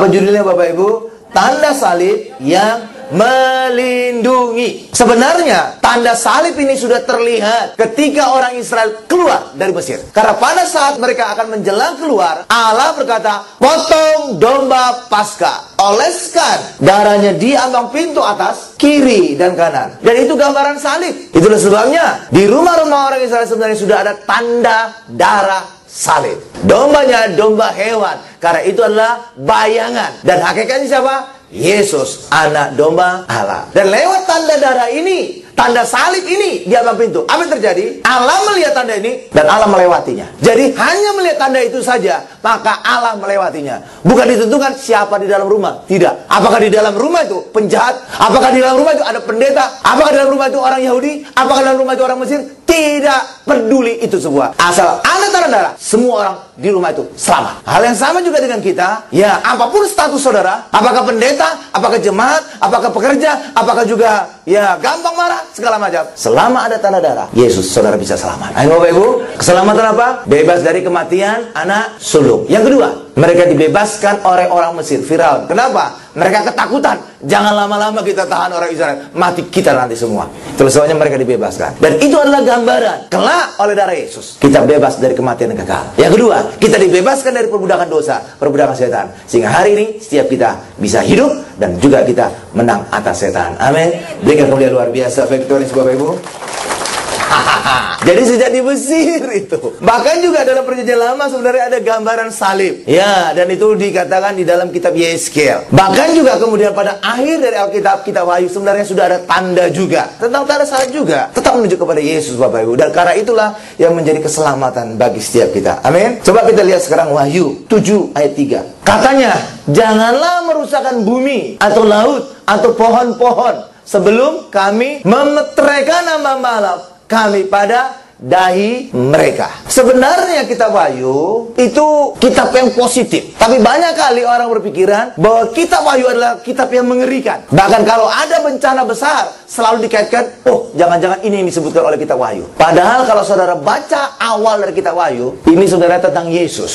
Apa judulnya Bapak Ibu? Tanda salib yang melindungi. Sebenarnya tanda salib ini sudah terlihat ketika orang Israel keluar dari Mesir. Karena pada saat mereka akan menjelang keluar, Allah berkata, potong domba Paskah, oleskan darahnya di ambang pintu atas, kiri dan kanan. Dan itu gambaran salib. Itulah sebabnya di rumah-rumah orang Israel sebenarnya sudah ada tanda darah salib. Dombanya domba hewan, karena itu adalah bayangan. Dan hakikatnya siapa? Yesus, anak domba Allah. Dan lewat tanda darah ini, tanda salib ini di ambang pintu, apa yang terjadi? Allah melihat tanda ini dan Allah melewatinya. Jadi hanya melihat tanda itu saja, maka Allah melewatinya. Bukan ditentukan siapa di dalam rumah. Tidak. Apakah di dalam rumah itu penjahat? Apakah di dalam rumah itu ada pendeta? Apakah di dalam rumah itu orang Yahudi? Apakah di dalam rumah itu orang Mesir? Tidak peduli itu semua. Asal ada tanda darah, semua orang di rumah itu selamat. Hal yang sama juga dengan kita. Ya, apapun status saudara, apakah pendeta, apakah jemaat, apakah pekerja, apakah juga ya gampang marah, segala macam. Selama ada tanda darah, Yesus saudara bisa selamat. Ayo Bapak Ibu, keselamatan apa? Bebas dari kematian anak sulung. Yang kedua, mereka dibebaskan oleh orang Mesir, Firaun. Kenapa? Mereka ketakutan. Jangan lama-lama kita tahan orang Israel, mati kita nanti semua. Itulah sebabnya mereka dibebaskan. Dan itu adalah gambaran kelak oleh darah Yesus kita bebas dari kematian yang kekal. Yang kedua, kita dibebaskan dari perbudakan dosa, perbudakan setan. Sehingga hari ini setiap kita bisa hidup dan juga kita menang atas setan. Amin. Berikan kemuliaan luar biasa victory Bapak Ibu. Jadi sejak di Mesir itu, bahkan juga dalam perjanjian lama sebenarnya ada gambaran salib. Ya, dan itu dikatakan di dalam kitab Yeskel. Bahkan juga kemudian pada akhir dari Alkitab, kitab Wahyu, sebenarnya sudah ada tanda juga. Tentang tanda salib juga. Tetap menunjuk kepada Yesus Bapak Ibu. Dan karena itulah yang menjadi keselamatan bagi setiap kita. Amin. Coba kita lihat sekarang Wahyu 7 ayat 3. Katanya, janganlah merusakkan bumi atau laut atau pohon-pohon sebelum kami memeteraikan nama malam kami pada dahi mereka. Sebenarnya kitab Wahyu itu kitab yang positif. Tapi banyak kali orang berpikiran bahwa kitab Wahyu adalah kitab yang mengerikan. Bahkan kalau ada bencana besar, selalu dikaitkan, oh jangan-jangan ini yang disebutkan oleh kitab Wahyu. Padahal kalau saudara baca awal dari kitab Wahyu, ini sebenarnya tentang Yesus.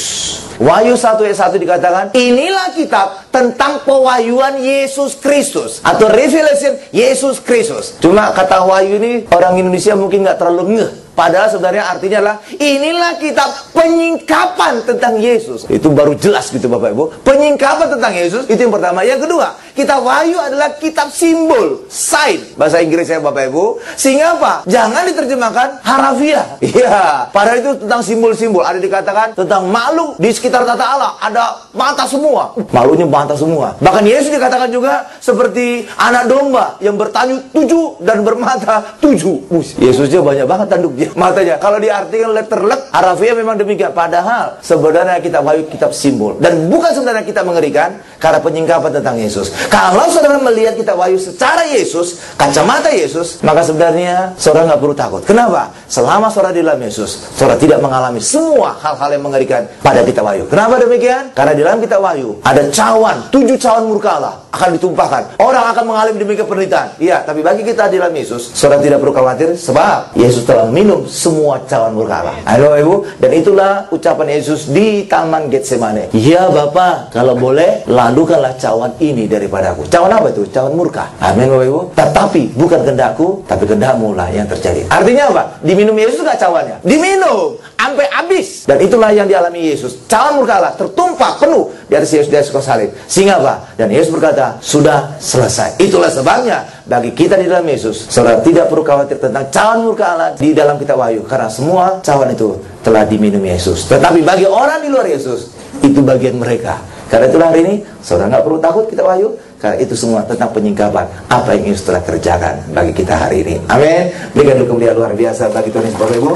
Wahyu 1 ayat 1 dikatakan, inilah kitab tentang pewahyuan Yesus Kristus, atau Revelation Yesus Kristus. Cuma kata Wahyu ini orang Indonesia mungkin nggak terlalu ngeh. Padahal sebenarnya artinya adalah inilah kitab penyingkapan tentang Yesus. Itu baru jelas gitu Bapak Ibu. Penyingkapan tentang Yesus itu yang pertama. Yang kedua, kitab Wahyu adalah kitab simbol, sign bahasa Inggrisnya Bapak Ibu. Sehingga apa? Jangan diterjemahkan harafiah. Iya, padahal itu tentang simbol-simbol. Ada dikatakan tentang makhluk di sekitar tata Allah, ada mata semua. Makhluknya mata semua. Bahkan Yesus dikatakan juga seperti anak domba yang bertanyu 7 dan bermata 7. Yesusnya banyak banget tanduknya, matanya. Kalau diartikan letterlek, harafiah memang demikian. Padahal sebenarnya kitab Wahyu kitab simbol. Dan bukan sebenarnya kita mengerikan karena penyingkapan tentang Yesus. Kalau saudara melihat kitab Wahyu secara Yesus, kacamata Yesus, maka sebenarnya saudara nggak perlu takut. Kenapa? Selama saudara di dalam Yesus, saudara tidak mengalami semua hal-hal yang mengerikan pada kitab Wahyu. Kenapa demikian? Karena di dalam kitab Wahyu ada cawan, 7 cawan murka Allah akan ditumpahkan. Orang akan mengalami demikian penderitaan. Iya, tapi bagi kita di dalam Yesus, saudara tidak perlu khawatir sebab Yesus telah minum semua cawan murka Allah. Halo Ibu, dan itulah ucapan Yesus di Taman Getsemane. Ya Bapa, kalau boleh lalukanlah cawan ini daripadaku. Cawan apa itu? Cawan murka. Amin Bapak Ibu. Tetapi bukan kehendakku, tapi kehendakmu lah yang terjadi. Artinya apa? Diminum Yesus gak cawannya? Diminum sampai habis. Dan itulah yang dialami Yesus. Cawan murka Allah tertumpah penuh di atas Yesus, di atas kayu salib. Sehingga apa? Dan Yesus berkata, sudah selesai. Itulah sebabnya bagi kita di dalam Yesus, saudara tidak perlu khawatir tentang cawan murka Allah di dalam kitab Wahyu, karena semua cawan itu telah diminum Yesus. Tetapi bagi orang di luar Yesus, itu bagian mereka. Karena itulah hari ini saudara nggak perlu takut kitab Wahyu, karena itu semua tentang penyingkapan apa yang Yesus telah kerjakan bagi kita hari ini. Amin. Berikan dulu kemuliaan luar biasa bagi Tuhan Yesus Bapak Ibu.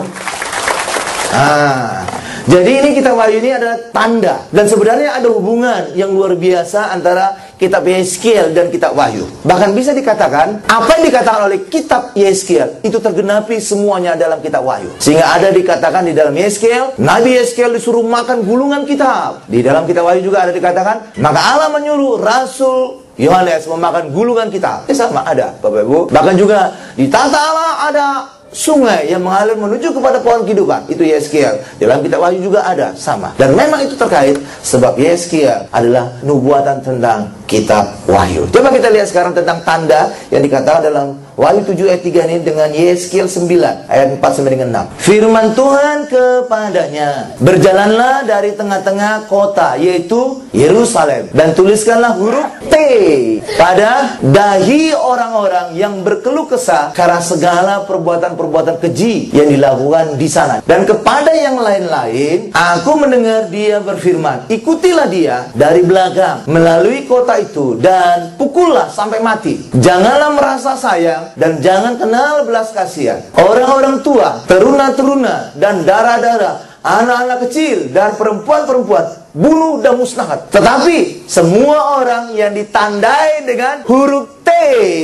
Jadi ini kitab Wahyu ini adalah tanda. Dan sebenarnya ada hubungan yang luar biasa antara kitab Yeskel dan kitab Wahyu. Bahkan bisa dikatakan, apa yang dikatakan oleh kitab Yeskel itu tergenapi semuanya dalam kitab Wahyu. Sehingga ada dikatakan di dalam Yeskel, Nabi Yeskel disuruh makan gulungan kitab. Di dalam kitab Wahyu juga ada dikatakan, maka Allah menyuruh Rasul Yohanes memakan gulungan kitab. Sama ada Bapak Ibu. Bahkan juga di tata Allah ada sungai yang mengalir menuju kepada pohon kehidupan. Itu Yeskiel. Dalam kitab Wahyu juga ada, sama. Dan memang itu terkait, sebab Yeskiel adalah nubuatan tentang kitab Wahyu. Coba kita lihat sekarang tentang tanda yang dikatakan dalam Wahyu 7 ayat 3 ini dengan Yeskiel 9 ayat 4 sampai dengan 6. Firman Tuhan kepadanya, berjalanlah dari tengah-tengah kota, yaitu Yerusalem, dan tuliskanlah huruf T pada dahi orang-orang yang berkeluh kesah karena segala perbuatan-perbuatan keji yang dilakukan di sana. Dan kepada yang lain-lain, aku mendengar dia berfirman, ikutilah dia dari belakang melalui kota itu dan pukullah sampai mati. Janganlah merasa sayang dan jangan kenal belas kasihan. Orang-orang tua, teruna-teruna dan darah-darah, anak-anak kecil dan perempuan-perempuan bunuh dan musnahkan. Tetapi semua orang yang ditandai dengan huruf T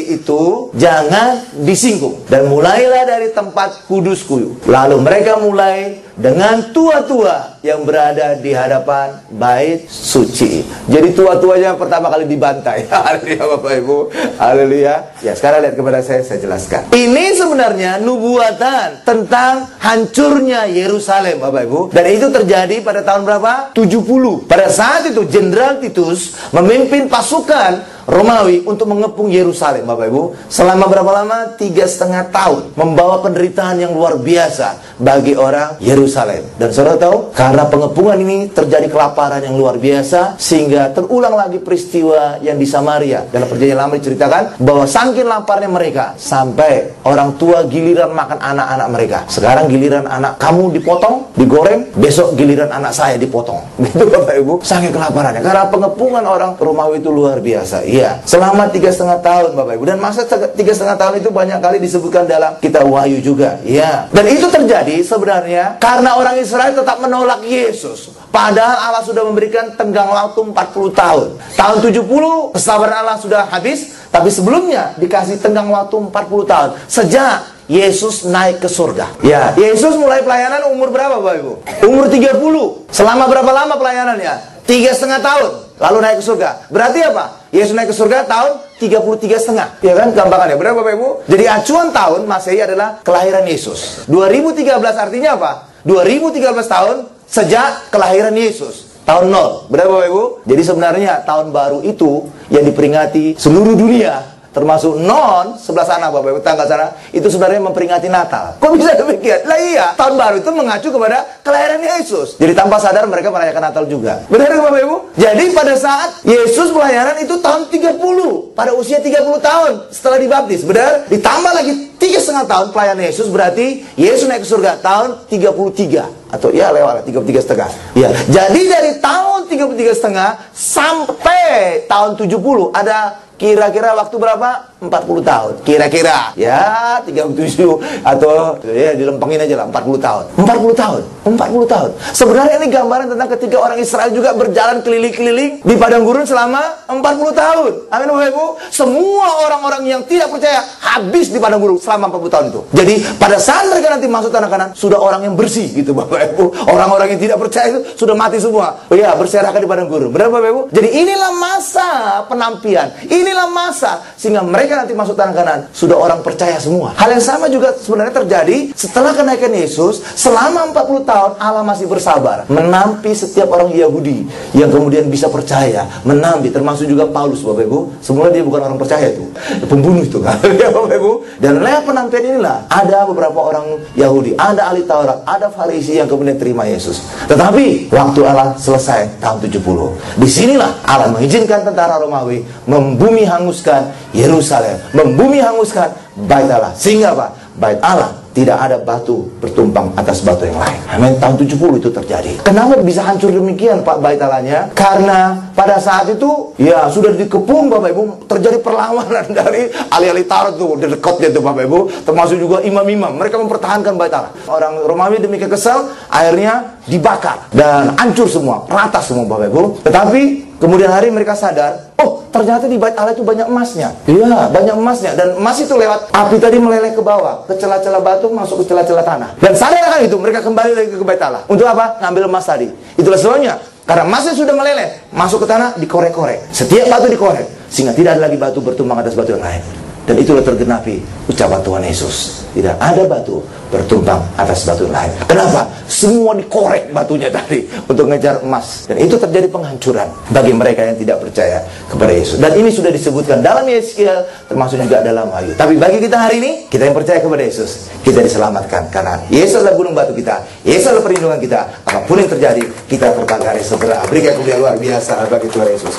itu jangan disinggung. Dan mulailah dari tempat kudusku. Lalu mereka mulai dengan tua-tua yang berada di hadapan bait suci. Jadi tua-tuanya pertama kali dibantai. Haleluya Bapak Ibu. Haleluya. Ya, sekarang lihat kepada saya jelaskan. Ini sebenarnya nubuatan tentang hancurnya Yerusalem Bapak Ibu. Dan itu terjadi pada tahun berapa? 70. Pada saat itu Jenderal Titus memimpin pasukan Romawi untuk mengepung Yerusalem Bapak Ibu. Selama berapa lama? 3,5 tahun. Membawa penderitaan yang luar biasa bagi orang Yerusalem. Dan saudara tahu, karena pengepungan ini terjadi kelaparan yang luar biasa, sehingga terulang lagi peristiwa yang di Samaria. Dalam perjanjian lama diceritakan bahwa saking laparnya mereka, sampai orang tua giliran makan anak-anak mereka. Sekarang giliran anak kamu dipotong, digoreng, besok giliran anak saya dipotong. Gitu Bapak Ibu, saking kelaparannya. Karena pengepungan orang Romawi itu luar biasa. Iya, selama 3,5 tahun Bapak Ibu. Dan masa 3,5 tahun itu banyak kali disebutkan dalam kitab Wahyu juga. Iya. Dan itu terjadi sebenarnya karena orang Israel tetap menolak Yesus. Padahal Allah sudah memberikan tenggang waktu 40 tahun. Tahun 70 kesabaran Allah sudah habis, tapi sebelumnya dikasih tenggang waktu 40 tahun. Sejak Yesus naik ke surga. Ya, Yesus mulai pelayanan umur berapa Bapak Ibu? Umur 30. Selama berapa lama pelayanannya? 3,5 tahun. Lalu naik ke surga. Berarti apa? Yesus naik ke surga tahun 33,5. Ya kan, gampangannya. Berapa Bapak Ibu? Jadi acuan tahun Masehi adalah kelahiran Yesus. 2013 artinya apa? 2013 tahun sejak kelahiran Yesus. Tahun 0. Berapa Bapak Ibu? Jadi sebenarnya tahun baru itu yang diperingati seluruh dunia, termasuk non sebelah sana Bapak Ibu, tanggal sana, itu sebenarnya memperingati Natal. Kok bisa demikian? Lah iya, tahun baru itu mengacu kepada kelahiran Yesus. Jadi tanpa sadar mereka merayakan Natal juga. Benar Bapak Ibu? Jadi pada saat Yesus pelayanan itu tahun 30, pada usia 30 tahun setelah dibaptis. Benar? Ditambah lagi 3,5 tahun pelayanan Yesus, berarti Yesus naik ke surga tahun 33. Atau ya lewat 33,5. Ya. Jadi dari tahun 33,5 sampai tahun 70 ada kira-kira waktu berapa? 40 tahun. Kira-kira. Ya, 37 atau ya dilempengin aja lah 40 tahun. 40 tahun. 40 tahun. Sebenarnya ini gambaran tentang ketika orang Israel juga berjalan keliling-keliling di padang gurun selama 40 tahun. Amin Bapak Ibu. Semua orang-orang yang tidak percaya habis di padang gurun selama 40 tahun itu. Jadi pada saat mereka nanti masuk tanah Kanaan, sudah orang yang bersih gitu Bapak Ibu. Orang-orang yang tidak percaya itu sudah mati semua. Oh ya, berserakan di padang gurun. Benar Bapak Ibu? Jadi inilah masa penampian. Inilah masa sehingga mereka nanti masuk tanah Kanaan sudah orang percaya semua. Hal yang sama juga sebenarnya terjadi setelah kenaikan Yesus. Selama 40 tahun Allah masih bersabar menampi setiap orang Yahudi yang kemudian bisa percaya, menampi, termasuk juga Paulus Bapak Ibu. Semula dia bukan orang percaya itu, pembunuh itu kan. Ya Bapak Ibu. Dan lewat penampian inilah ada beberapa orang Yahudi, ada ahli Taurat, ada Farisi yang kemudian terima Yesus. Tetapi waktu Allah selesai tahun 70, disinilah Allah mengizinkan tentara Romawi membumi hanguskan Yerusalem, membumi hanguskan bait Allah. Sehingga apa? Bait Allah tidak ada batu bertumpang atas batu yang lain. Amin. Tahun 70 itu terjadi. Kenapa bisa hancur demikian Pak bait Allahnya? Karena pada saat itu ya sudah dikepung Bapak Ibu, terjadi perlawanan dari ahli-ahli Taurat tuh, dekatnya tuh Bapak Ibu, termasuk juga imam-imam. Mereka mempertahankan bait Allah. Orang Romawi demikian kesal, akhirnya dibakar dan hancur semua, rata semua Bapak Ibu. Tetapi kemudian hari mereka sadar, oh ternyata di bait Allah itu banyak emasnya. Iya, banyak emasnya. Dan emas itu lewat api tadi meleleh ke bawah, ke celah-celah batu, masuk ke celah-celah tanah. Dan sadar kan itu, mereka kembali lagi ke bait Allah. Untuk apa? Ngambil emas tadi. Itulah sebabnya, karena emasnya sudah meleleh, masuk ke tanah, dikorek-korek. Setiap batu dikorek, sehingga tidak ada lagi batu bertumpang atas batu yang lain. Dan itulah tergenapi ucapan Tuhan Yesus. Tidak ada batu bertumpang atas batu yang lain. Kenapa? Semua dikorek batunya tadi untuk ngejar emas. Dan itu terjadi penghancuran bagi mereka yang tidak percaya kepada Yesus. Dan ini sudah disebutkan dalam Yeskiel, termasuk juga dalam Wahyu. Tapi bagi kita hari ini, kita yang percaya kepada Yesus, kita diselamatkan. Karena Yesus adalah gunung batu kita, Yesus adalah perlindungan kita. Apapun yang terjadi, kita terbangkari segera. Berikan kemuliaan luar biasa bagi Tuhan Yesus.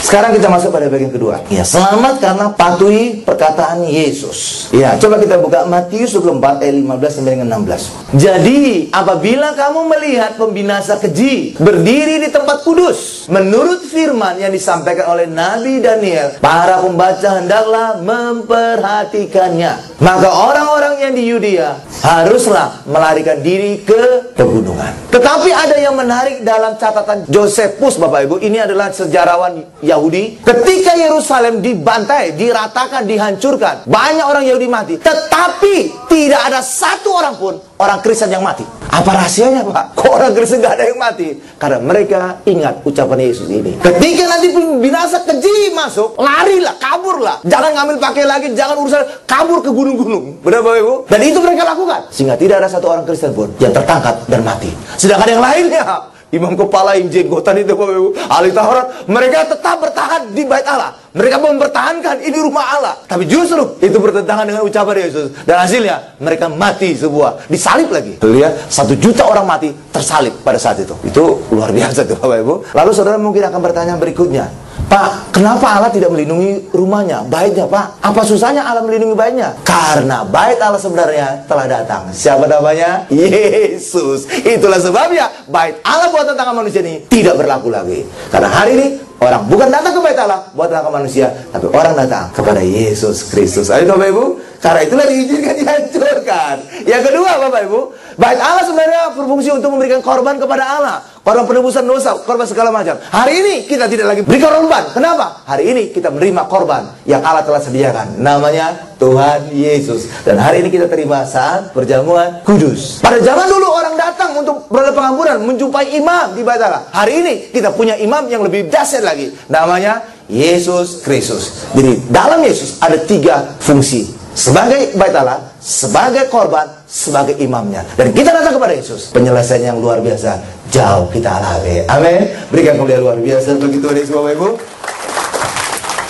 Sekarang kita masuk pada bagian kedua. Ya, selamat karena patuhi perkataan Yesus. Ya, coba kita buka Matius 24 ayat 15 sampai dengan 16. Jadi, apabila kamu melihat pembinasa keji berdiri di tempat kudus, menurut firman yang disampaikan oleh Nabi Daniel, para pembaca hendaklah memperhatikannya. Maka orang-orang yang di Yudea haruslah melarikan diri ke pegunungan. Tetapi ada yang menarik dalam catatan Josephus, Bapak Ibu. Ini adalah sejarawan Yahudi. Ketika Yerusalem dibantai, diratakan, dihancurkan, banyak orang Yahudi mati. Tetapi tidak ada satu orang pun orang Kristen yang mati. Apa rahasianya, Pak? Kok orang Kristen gak ada yang mati? Karena mereka ingat ucapan Yesus ini. Ketika nanti binasa keji masuk, larilah, kaburlah. Jangan ngambil pakai lagi, jangan urusan, kabur ke gunung-gunung. Benar, Bapak Ibu? Dan itu mereka lakukan. Sehingga tidak ada satu orang Kristen pun yang tertangkap dan mati. Sedangkan yang lainnya, imam kepala yang jenggotan itu, Bapak Ibu, ahli Taurat, mereka tetap bertahan di bait Allah. Mereka mempertahankan ini rumah Allah. Tapi justru itu bertentangan dengan ucapan Yesus. Dan hasilnya mereka mati sebuah, disalib lagi. Lihat, 1 juta orang mati tersalib pada saat itu. Itu luar biasa tuh, Bapak Ibu. Lalu saudara mungkin akan bertanya berikutnya, Pak, kenapa Allah tidak melindungi rumahnya, baitnya, Pak? Apa susahnya Allah melindungi baitnya? Karena bait Allah sebenarnya telah datang. Siapa namanya? Yesus. Itulah sebabnya bait Allah buatan tangan manusia ini tidak berlaku lagi. Karena hari ini orang bukan datang ke bait Allah buatan tangan manusia, tapi orang datang kepada Yesus Kristus. Ayo Bapak Ibu, karena itulah diizinkan dihancurkan. Yang kedua, Bapak Ibu, bait Allah sebenarnya berfungsi untuk memberikan korban kepada Allah. Korban penebusan dosa, korban segala macam. Hari ini kita tidak lagi beri korban. Kenapa? Hari ini kita menerima korban yang Allah telah sediakan. Namanya Tuhan Yesus. Dan hari ini kita terima saat perjamuan kudus. Pada zaman dulu orang datang untuk beroleh pengampunan, menjumpai imam di bait Allah. Hari ini kita punya imam yang lebih dahsyat lagi. Namanya Yesus Kristus. Jadi dalam Yesus ada 3 fungsi. Sebagai bait Allah, sebagai korban, sebagai imamnya. Dan kita datang kepada Yesus. Penyelesaian yang luar biasa jauh kita alami. Amin. Berikan kemuliaan luar biasa bagi Tuhan Yesus, Bapak Ibu.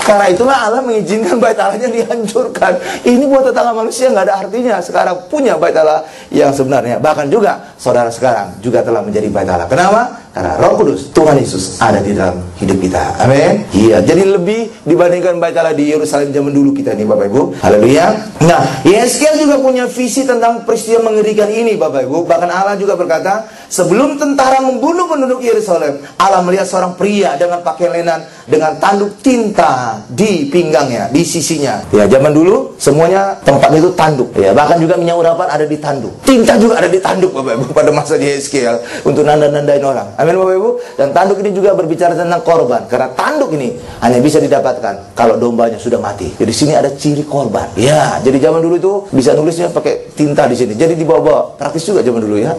Karena itulah Allah mengizinkan bait Allahnya dihancurkan. Ini buat tetangga manusia nggak ada artinya. Sekarang punya bait Allah yang sebenarnya. Bahkan juga saudara sekarang juga telah menjadi bait Allah. Kenapa? Karena Roh Kudus, Tuhan Yesus ada di dalam hidup kita. Amin. Iya, jadi lebih dibandingkan bait Allah di Yerusalem zaman dulu kita nih, Bapak Ibu. Haleluya. Nah, Yeskiel juga punya visi tentang peristiwa mengerikan ini, Bapak Ibu. Bahkan Allah juga berkata, sebelum tentara membunuh penduduk Yerusalem, Allah melihat seorang pria dengan pakaian lenan dengan tanduk tinta di pinggangnya, di sisinya. Ya, zaman dulu semuanya tempatnya itu tanduk. Ya, bahkan juga minyak urapan ada di tanduk. Tinta juga ada di tanduk, Bapak Ibu, pada masa Yeskiel untuk nanda-nandain orang. Amin, Bapak Ibu. Dan tanduk ini juga berbicara tentang korban. Karena tanduk ini hanya bisa didapatkan kalau dombanya sudah mati. Jadi sini ada ciri korban. Ya, jadi zaman dulu itu bisa nulisnya pakai tinta di sini. Jadi di bawah praktis juga zaman dulu ya.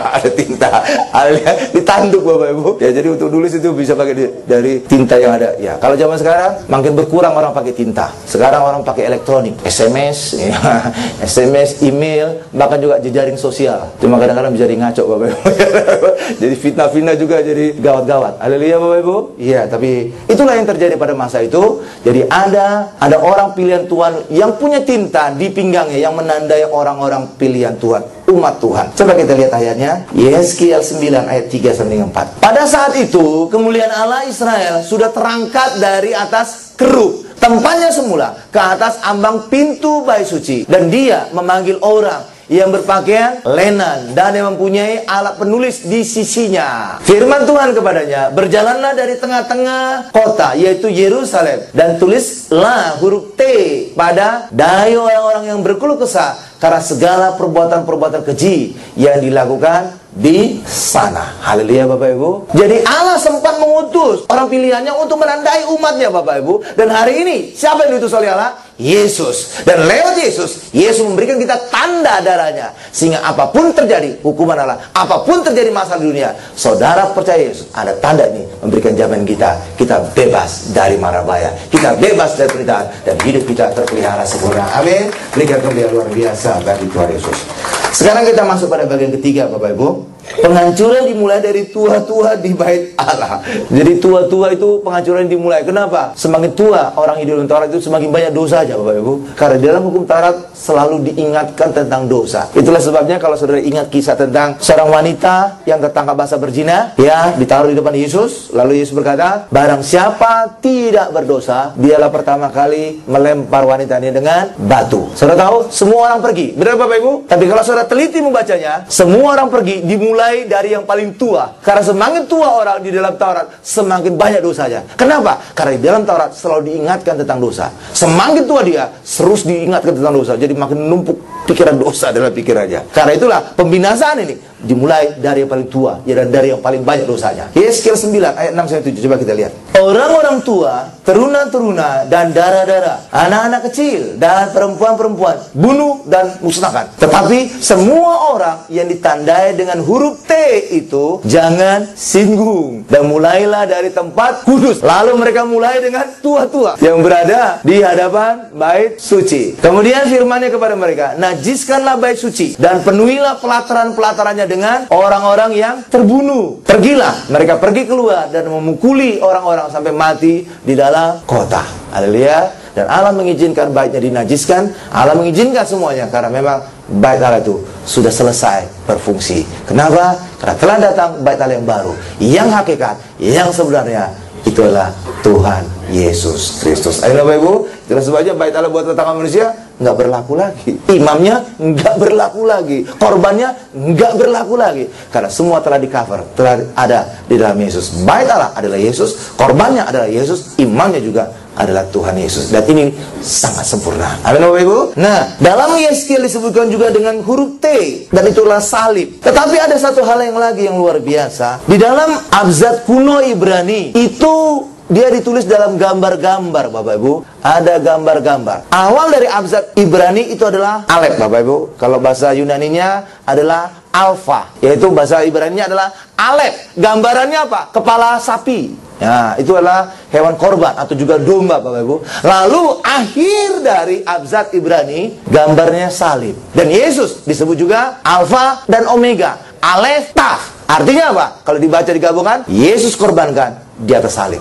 Ada tinta. Ada di tanduk, Bapak Ibu. Ya, jadi untuk nulis itu bisa pakai dari tinta yang ada. Ya, kalau zaman sekarang makin berkurang orang pakai tinta. Sekarang orang pakai elektronik, SMS, ya. SMS, email, bahkan juga jejaring sosial. Cuma kadang-kadang bisa ngaco, Bapak Ibu. Jadi fitnah juga jadi gawat-gawat. Haleluya, Bapak Ibu. Iya, tapi itulah yang terjadi pada masa itu. Jadi ada orang pilihan Tuhan yang punya tinta di pinggangnya yang menandai orang-orang pilihan Tuhan, umat Tuhan. Coba kita lihat ayatnya. Yeskiel 9 ayat 3 sampai 4. Pada saat itu kemuliaan Allah Israel sudah terangkat dari atas kerub tempatnya semula ke atas ambang pintu bait suci, dan dia memanggil orang yang berpakaian lenan dan yang mempunyai alat penulis di sisinya. Firman Tuhan kepadanya, berjalanlah dari tengah-tengah kota, yaitu Yerusalem, dan tulislah huruf T pada dahi orang-orang yang berkeluh kesah karena segala perbuatan-perbuatan keji yang dilakukan di sana. Haleluya Bapak Ibu. Jadi Allah sempat mengutus orang pilihannya untuk menandai umatnya Bapak Ibu. Dan hari ini siapa yang diutus oleh Allah? Yesus. Dan lewat Yesus, Yesus memberikan kita tanda darahnya. Sehingga apapun terjadi, hukuman Allah, apapun terjadi masalah di dunia, saudara percaya Yesus, ada tanda ini memberikan jaminan kita bebas dari mara bahaya, kita bebas dari penderitaan, dan hidup kita terpelihara sempurna. Amin. Berikan kemuliaan luar biasa bagi Tuhan Yesus. Sekarang kita masuk pada bagian ketiga Bapak Ibu. Penghancuran dimulai dari tua-tua di bait Allah. Jadi tua-tua itu penghancuran dimulai. Kenapa? Semakin tua orang hidup dalam Taurat itu semakin banyak dosa aja Bapak Ibu. Karena di dalam hukum Taurat selalu diingatkan tentang dosa. Itulah sebabnya kalau saudara ingat kisah tentang seorang wanita yang tertangkap basah berzina, ya, ditaruh di depan Yesus. Lalu Yesus berkata, barang siapa tidak berdosa, dialah pertama kali melempar wanita ini dengan batu. Saudara tahu, semua orang pergi. Benar Bapak Ibu? Tapi kalau saudara teliti membacanya, semua orang pergi dimulai dari yang paling tua. Karena semakin tua orang di dalam Taurat, semakin banyak dosanya. Kenapa? Karena di dalam Taurat selalu diingatkan tentang dosa. Semakin tua dia, terus diingatkan tentang dosa. Jadi makin numpuk pikiran dosa dalam pikirannya. Karena itulah pembinasaan ini dimulai dari yang paling tua, ya, dan dari yang paling banyak dosanya. Yeskiel 9 ayat 6-7. Coba kita lihat. Orang-orang tua, teruna-teruna dan darah-darah, anak-anak kecil dan perempuan-perempuan, bunuh dan musnahkan. Tetapi semua orang yang ditandai dengan huruf T itu jangan singgung, dan mulailah dari tempat kudus. Lalu mereka mulai dengan tua-tua yang berada di hadapan bait suci. Kemudian firman-Nya kepada mereka, najiskanlah bait suci dan penuhilah pelataran-pelatarannya dengan orang-orang yang terbunuh. Pergilah, mereka pergi keluar dan memukuli orang-orang sampai mati di dalam kota. Haleluya. Dan Allah mengizinkan baitnya dinajiskan. Allah mengizinkan semuanya karena memang bait Allah itu sudah selesai berfungsi. Kenapa? Karena telah datang bait Allah yang baru, yang hakikat, yang sebenarnya. Itulah Tuhan Yesus Kristus. Ayo Bapak Ibu, itulah sebabnya bait Allah buat tetangga manusia nggak berlaku lagi. Imamnya nggak berlaku lagi. Korbannya nggak berlaku lagi. Karena semua telah di cover, telah ada di dalam Yesus. Bait Allah adalah Yesus, korbannya adalah Yesus, imamnya juga adalah Tuhan Yesus. Dan ini sangat sempurna. Amin Bapak Ibu. Nah, dalam Yeskiel disebutkan juga dengan huruf T, dan itulah salib. Tetapi ada satu hal yang lagi yang luar biasa. Di dalam abjad kuno Ibrani itu dia ditulis dalam gambar-gambar Bapak Ibu. Ada gambar-gambar. Awal dari abjad Ibrani itu adalah Alef Bapak Ibu. Kalau bahasa Yunaninya adalah Alfa, yaitu bahasa Ibraninya adalah Alef. Gambarannya apa? Kepala sapi. Ya, itu adalah hewan korban atau juga domba Bapak Ibu. Lalu akhir dari abjad Ibrani gambarnya salib. Dan Yesus disebut juga Alfa dan Omega, Alef Taf. Artinya apa? Kalau dibaca digabungkan, Yesus korbankan di atas salib.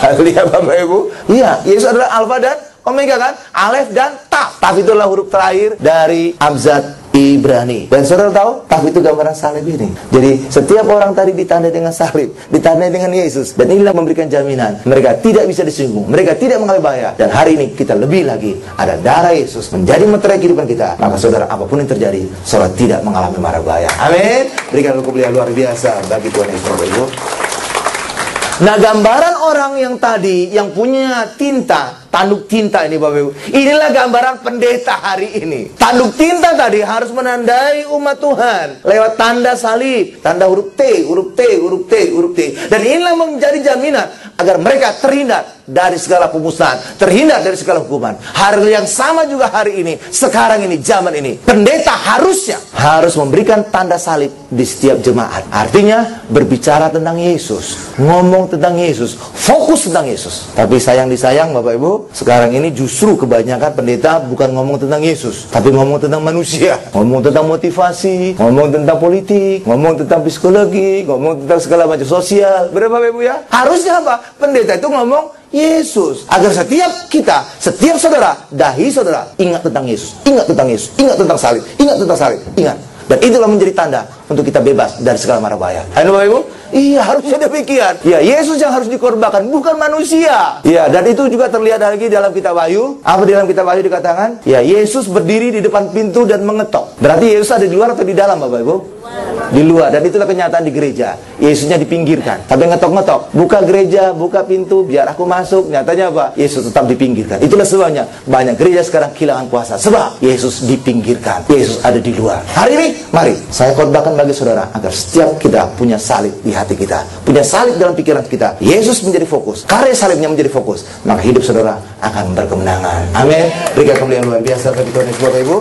Lihat Bapak Ibu. Iya, Yesus adalah Alfa dan Omega kan? Alef dan Taf. Taf itulah huruf terakhir dari abjad Ibrani. Dan saudara tahu, Taf itu gambaran salib ini. Jadi setiap orang tadi ditandai dengan salib, ditandai dengan Yesus. Dan inilah memberikan jaminan mereka tidak bisa disinggung, mereka tidak mengalami bahaya. Dan hari ini kita lebih lagi ada darah Yesus menjadi meterai kehidupan kita. Maka saudara, apapun yang terjadi, saudara tidak mengalami mara bahaya. Amin. Berikan kemuliaan luar biasa bagi Tuhan Yesus Bapak Ibu. Nah, gambaran orang yang tadi yang punya tinta, tanduk tinta ini Bapak Ibu, inilah gambaran pendeta hari ini. Tanduk tinta tadi harus menandai umat Tuhan lewat tanda salib, tanda huruf T, huruf T, huruf T, huruf T. Dan inilah menjadi jaminan agar mereka terhindar dari segala pemusnahan, terhindar dari segala hukuman. Hal yang sama juga hari ini, sekarang ini, zaman ini, pendeta harusnya harus memberikan tanda salib di setiap jemaat. Artinya berbicara tentang Yesus, ngomong tentang Yesus, fokus tentang Yesus. Tapi sayang disayang Bapak Ibu, sekarang ini justru kebanyakan pendeta bukan ngomong tentang Yesus, tapi ngomong tentang manusia, ngomong tentang motivasi, ngomong tentang politik, ngomong tentang psikologi, ngomong tentang segala macam sosial. Benar Bapak Ibu ya? Harusnya apa? Pendeta itu ngomong Yesus, agar setiap kita, setiap saudara, dahi saudara, ingat tentang Yesus, ingat tentang Yesus, ingat tentang salib, ingat tentang salib, ingat. Dan itulah menjadi tanda untuk kita bebas dari segala mara bahaya. Ayo Bapak Ibu, iya harusnya demikian. Ya, Yesus yang harus dikorbankan, bukan manusia. Ya, dan itu juga terlihat lagi dalam kitab Wahyu. Apa di dalam kitab Wahyu dikatakan? Ya, Yesus berdiri di depan pintu dan mengetok. Berarti Yesus ada di luar atau di dalam Bapak Ibu? Di luar. Dan itulah kenyataan di gereja. Yesusnya dipinggirkan. Sampai ngetok-ngetok. Buka gereja, buka pintu, biar aku masuk. Nyatanya apa? Yesus tetap dipinggirkan. Itulah sebabnya banyak gereja sekarang kehilangan kuasa. Sebab Yesus dipinggirkan. Yesus ada di luar. Hari ini, mari saya khotbahkan bagi saudara agar setiap kita punya salib di hati kita, punya salib dalam pikiran kita. Yesus menjadi fokus. Karya salibnya menjadi fokus. Maka hidup saudara akan berkemenangan. Amin. Berikan kemuliaan luar biasa bagi Tuhan Yesus, Bapak Ibu.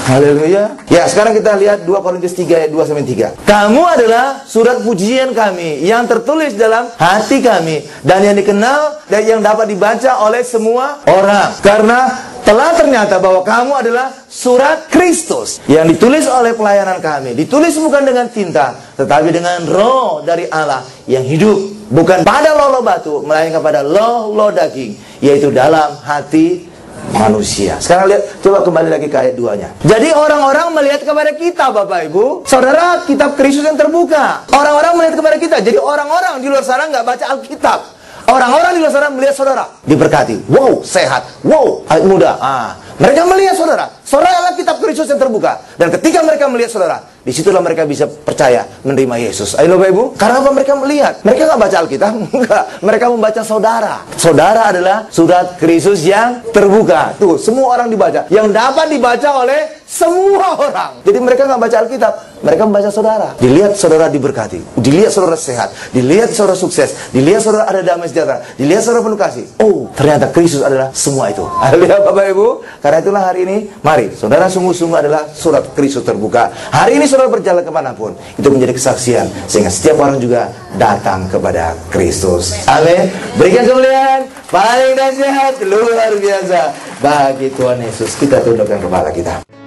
Haleluya. Ya, sekarang kita lihat 2 Korintus 3 ayat 2-3. Kamu adalah surat pujian kami yang tertulis dalam hati kami dan yang dikenal dan yang dapat dibaca oleh semua orang. Karena telah ternyata bahwa kamu adalah surat Kristus yang ditulis oleh pelayanan kami. Ditulis bukan dengan tinta, tetapi dengan roh dari Allah yang hidup. Bukan pada loh batu, melainkan pada loh daging, yaitu dalam hati manusia. Sekarang lihat, coba kembali lagi ke ayat 2-nya. Jadi orang-orang melihat kepada kita, Bapak Ibu. Saudara, kitab Kristus yang terbuka. Orang-orang melihat kepada kita. Jadi orang-orang di luar sana nggak baca Alkitab. Orang-orang di luar sana melihat saudara diberkati. Wow, sehat. Wow, awet muda. Mereka melihat saudara. Saudara adalah kitab Kristus yang terbuka. Dan ketika mereka melihat saudara, disitulah mereka bisa percaya menerima Yesus. Ayo Bapak Ibu. Karena apa mereka melihat? Mereka nggak baca Alkitab. Enggak. Mereka membaca saudara. Saudara adalah surat Kristus yang terbuka. Tuh, semua orang dibaca. Yang dapat dibaca oleh semua orang. Jadi mereka nggak baca Alkitab. Mereka membaca saudara. Dilihat saudara diberkati. Dilihat saudara sehat. Dilihat saudara sukses. Dilihat saudara ada damai sejahtera. Dilihat saudara penuh kasih. Oh, ternyata Kristus adalah semua itu. Lihat Bapak Ibu. Karena itulah hari ini, mari saudara sungguh-sungguh adalah surat Kristus terbuka. Hari ini saudara berjalan kemanapun, itu menjadi kesaksian sehingga setiap orang juga datang kepada Kristus. Amin. Berikan kemuliaan paling dahsyat luar biasa bagi Tuhan Yesus. Kita tundukkan kepala kita.